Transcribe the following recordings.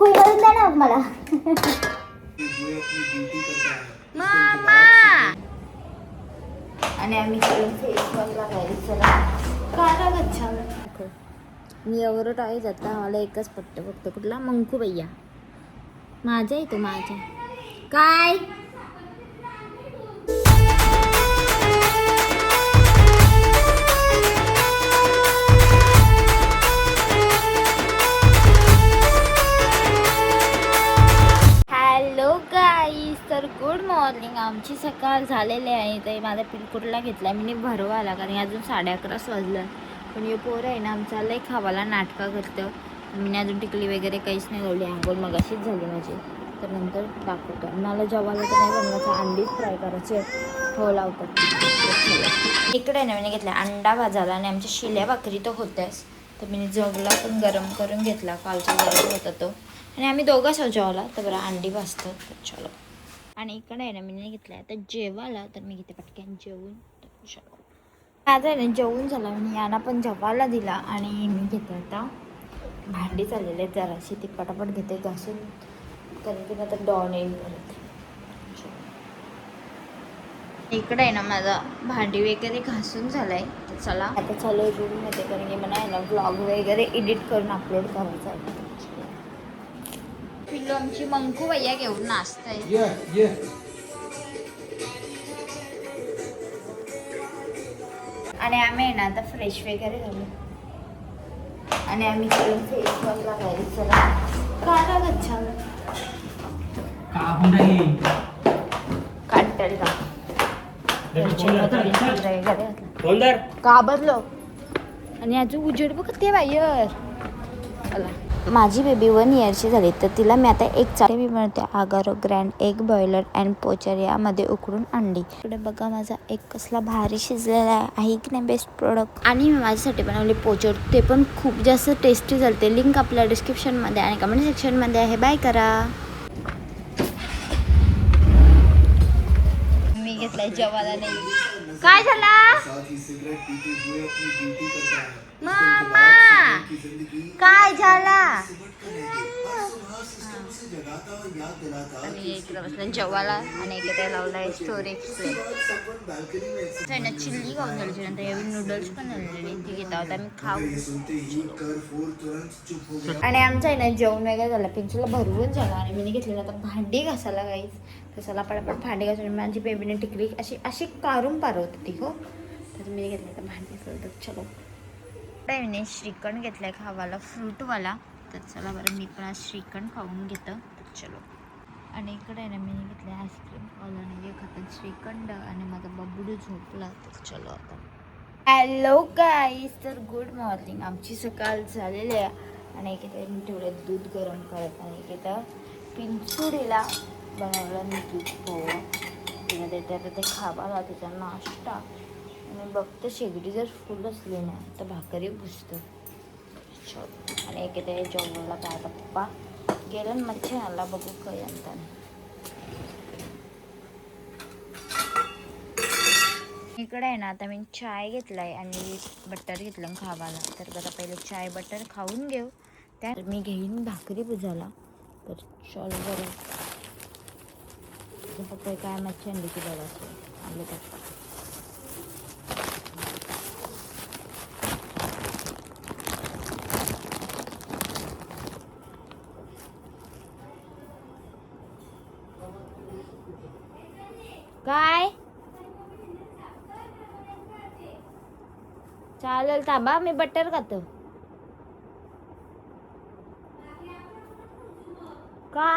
खुई करून द्या ना मला. मामा आणि आम्ही फेस वॉश लागायला चला काय गच्छा. मी एवढं आहे जाता मला एकच पट्ट फक्त कुठला मंकू भैया माझा आहे तो माझा काय. हॅलो गाईस, तर गुड मॉर्निंग. आमची सकाळ झालेली आहे. तर माझा पिलकुटला घेतला मी भरवा आला कारण अजून 11:30 वाजलं. पण हे पोरं आहे ना आमचा लय खावाला नाटकं करतं. मी अजून टिकली वगैरे काहीच नाही लावली. आंघोळ मग अशीच झाली माझी. तर नंतर दाखवतो. मला जेवायला तर नाही बनवायचं, अंडीच फ्राय करायचे हो लावतात. इकडे ना मी घेतला अंडा भाजायला आणि आमच्या शिल्या भाकरी तर होत्याच. तर मी जगला पण गरम करून घेतला, कालचा गरम होता तो. आणि आम्ही दोघंच जेवायला तर बरं अंडी भाजतो चलो. आणि इकडे आहे ना मी नाही घेतला तर जेवायला तर मी घेते पटक्यान जेवून तर चलो. माझं आहे ना जेवून झाला मी यांना पण जेवायला दिला. आणि मी घेते आता भांडी चाललेले आहेत जराशी ती पटापट घेते घासून कारण की आता डॉन येईल परत. इकडे आहे ना माझा भांडी वगैरे घासून झालाय तर चला आता चालू रूम येते कारण की मला आहे ना व्लॉग वगैरे एडिट करून अपलोड करायचं आहे. पिल्लू आमची मंकू भैया घेऊन नाचताय. आणि आम्ही आहे ना आता फ्रेश वगैरे झालो आणि आम्ही करून फेस वॉश लागायला चला काय गच्छा काटल का बदलो. आणि अजून उजेड बघ ते बाहेर. माझी बेबी 1 इयरची झाली तर तिला मी आता एक चाटे मी बनवते Agaro grand egg boiler and poacher यामध्ये उकडून अंडी. इकडे बघा माझा एक कसला भारी शिजलेला आहे की नाही बेस्ट प्रोडक्ट. आणि मी माझ्यासाठी बनवले पोचर, ते पण खूप जास्त टेस्टी झालते. लिंक आपल्या डिस्क्रिप्शनमध्ये आणि कमेंट सेक्शनमध्ये आहे. बाय करा. मी घेतलाय जेवायला नाही. काय झाला मामा काय झाला. आणि इकडे बसलं जेवायला आणि इकडे लावलाय स्टोरी एक्सप्लेन. चिल्ली खाऊन झाली नंतर यावेळी नूडल्स पण झालेली ती घेत आहोत आम्ही खाऊ. आणि आमचं आहे ना जेवण वगैरे झालं पिंचूला भरवून झालं आणि मी घेतलेलं आता भांडी घासायला गाईच. तर चला पटापट भांडी घासून माझी बेबीने टिकली अशी अशी कारून पारवत होती हो. तर मी घेतलं तर भांडी घासलं चलो. मी श्रीखंड घेतलाय खावाला फ्रूटवाला. तर चला बरं मी पण आज श्रीखंड खाऊन घेतं तर चलो. आणि इकडे ना मी घेतलं आईस्क्रीम खावला नाही खातात श्रीखंड आणि माझा बबडू झोपला तर चलो आता. हॅलो गाईस, तर गुड मॉर्निंग. आमची सकाळ झालेली आहे आणि इथे मी ठेवलं दूध गरम करत आणि इथं पिंचुडीला बनवलं मी दूध पोहा. तिने देते आता ते खावाला त्याचा नाश्ता. आणि बघतं शेगडी जर फुल असली ना तर भाकरी भुजतं. आणि एक इथे जेवणाला काय आता पप्पा गेलं मच्छी आला बघू काय आणता. इकडे आहे ना आता मी चाय घेतलाय आणि बटर घेतलं खावाला. तर बरं पहिले चाय बटर खाऊन घेऊ त्या मी घेईन भाकरी भुजाला. तर चल बरं पप्पा काय मच्छी आणली की बघा आणले पप्पा. काय चालेल थांबा मी बटर खातो. का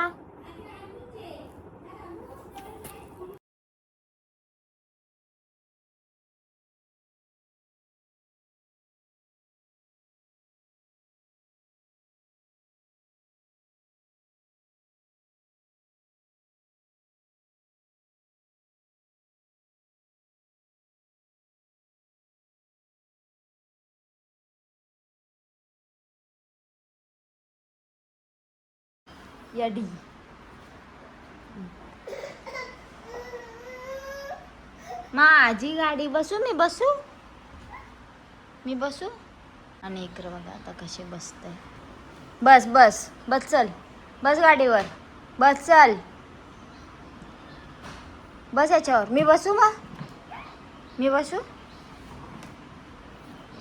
यडी माझी गाडी बसू मी बसू आणि इकडं बघा आता कसे बसतंय. बस बस बस चल बस गाडीवर, बस चल, बस याच्यावर. मी बसू मग, मी बसू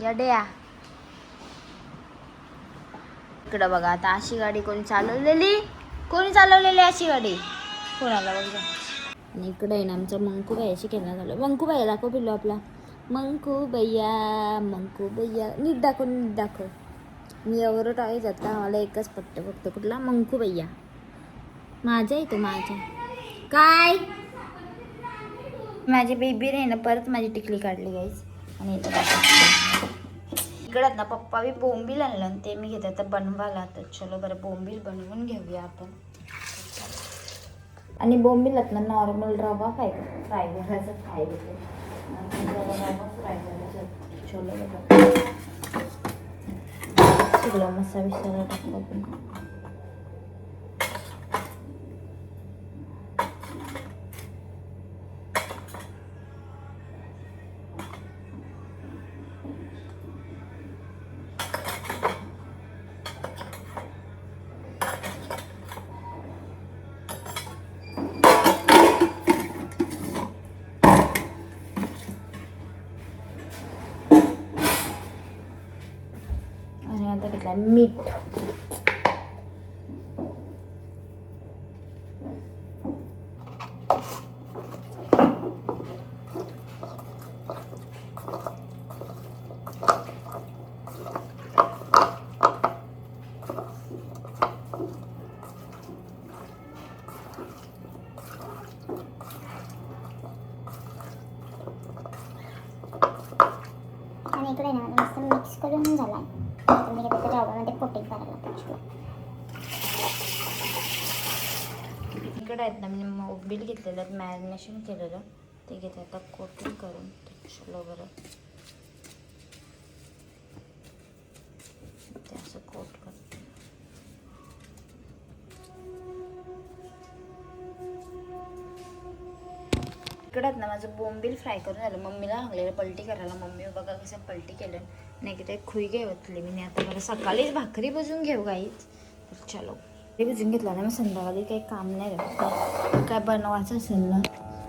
या. इकडं बघा आता अशी गाडी कोणी चालवलेली अशी गाडी कोणाला बघा. आणि इकडे आहे ना आमचा मंकू भैयाशी खेळणं झालं. मंकू भैया दाखव पिल्लू आपला. मंकू भैया नीट दाखव. मी एवढं टाळी जाता मला एकच पट्ट फक्त कुठला मंकू भैया. माझा आहे तो माझा. काय माझी बेबीने ना परत माझी टिकली काढली गाईस. आणि इकडं ना पप्पा बी बोंबील आणलं ते मी घेते आता बनवायला. तर चलो बरं बोंबील बनवून घेऊया आपण. आणि बोंबीलात ना नॉर्मल रवा फ्राय करायचं फ्राय घेते. रवा फ्राय करायचं. चलो बरं सगळं मसाला टाकला आपण. आणि आता घेतला मीठ. आणि इकडे ना मस्त मिक्स करून झाला आहे. तुम्ही घेतलं तर रव्यामध्ये कोटिंग करायला पाहिजे. इकडे आहेत ना मी मोबिल घेतलेलं मॅरिनेशन केलेलं ते घेते आता कोटिंग करून. चलो बरं ते असं कोट करते. इकडं ना माझं बोंबील फ्राय करून झालं. मम्मीला सांगलेलं पलटी करायला. मम्मी बघा कसं पलटी केलं नाही की ते खुई घे मी आता बरं सकाळीच भाकरी भजून घेऊ गाईच. तर चलो ते भजून घेतला ना मग संध्याकाळी काही काम नाही राहत. काय बनवायचं असेल ना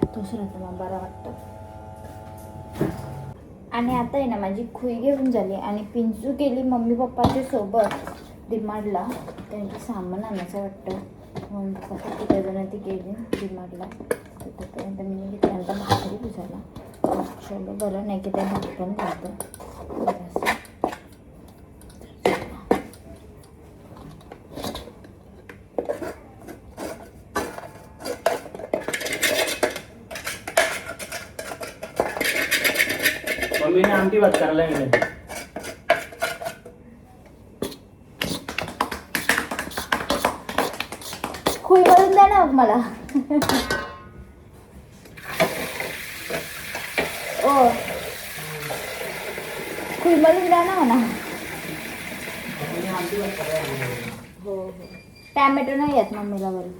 तसं राहतं मग बरं वाटतं. आणि आता आहे ना माझी खुई घेऊन झाली आणि पिंचू गेली मम्मी पप्पाच्या सोबत डिमार्टला. त्यांचं सामान आणायचं वाटतं. मम्मी पप्पा तिथे जण ती गेली डिमार्टला. तोपर्यंत मी घेतल्यानंतर भाकरी भुजायला. चलो बरं नाही की ते भाकण जातं. मम्मीने आमटी भात करायला गेले. खुई भरून द्या ना मला. ओ खुई भरून द्या ना मला. हो टॅमॅटो नाही येत मम्मीला बरं.